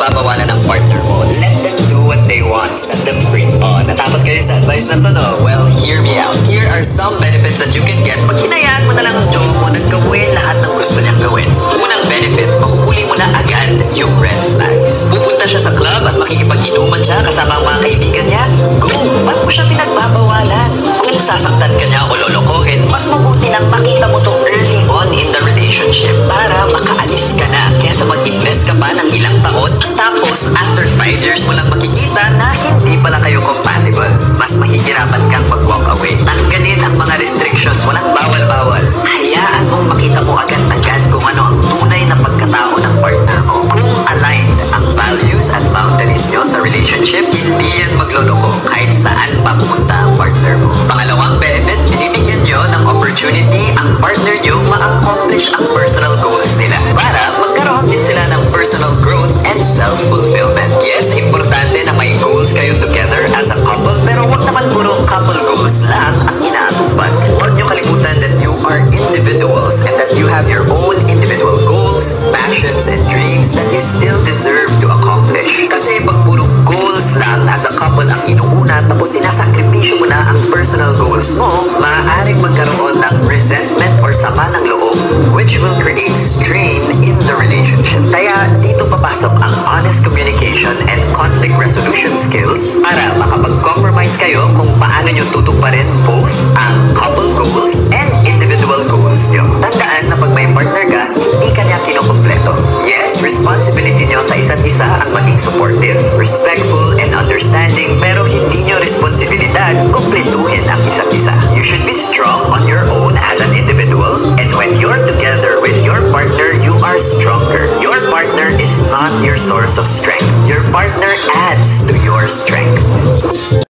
pinagbabawalan ng partner mo. Let them do what they want. Set them free. Oh, natakot kayo sa advice na to, no? Well, hear me out. Here are some benefits that you can get pag hinayaan mo na lang ang jowa mo na gawin lahat ng gusto niyang gawin. Unang benefit, makuhuli mo na agad yung red flags. Pupunta siya sa club at makikipag-inuman siya kasama ang mga kaibigan niya. Go! Ba't mo siya pinagbabawalan? Kung sasaktan ka niya o lolokohin, mas mabuti nang makita mo to early on in the relationship para makaalis ka na. Kesa mag-invest ka pa ng ilang taon, tapos after 5 years mo lang makikita na hindi pala kayo compatible. Mas mahihirapan kang mag-walk away. Tanggalin ang mga restrictions, walang bawal-bawal. Hayaan mong makita mo agad-agad kung ano ang tunay na pagkatao ng partner mo. Kung aligned ang values at boundaries nyo sa relationship, hindi yan magloloko kahit saan pa pumunta ang partner mo. Pangalawang benefit, binibigyan nyo ng opportunity ang partner nyo ma-accomplish ang personal goals nila para magkaroon din sila ng personal growth and self-fulfillment. Yes, importante na may goals kayo together as a couple, pero wag naman puro couple goals lang ang inaatupag. Huwag nyo kalimutan that you are individuals and that you have your own individual goals, passions, and dreams that you still deserve to accomplish. Kasi pag puro goals lang as a couple ang inuuna tapos sinasakripisyo mo na ang personal goals mo, maaaring magkaroon ng resentment or sama ng loob which will create strain in the relationship. Kaya dito papasok ang honest communication and conflict resolution skills para makapag-compromise kayo kung paano nyo tutuparin both ang couple goals and individual goals nyo. Tandaan na pag may partner ka, hindi ka niya kinukumpleto. Yes, responsibility nyo sa isa't isa ang maging supportive, respectful, and understanding, pero hindi nyo responsibilidad kumpletuhin ang isa't isa. You should be strong on your own as an individual, and when you're together with your partner, you are stronger. Your partner is not your source of strength. Your partner adds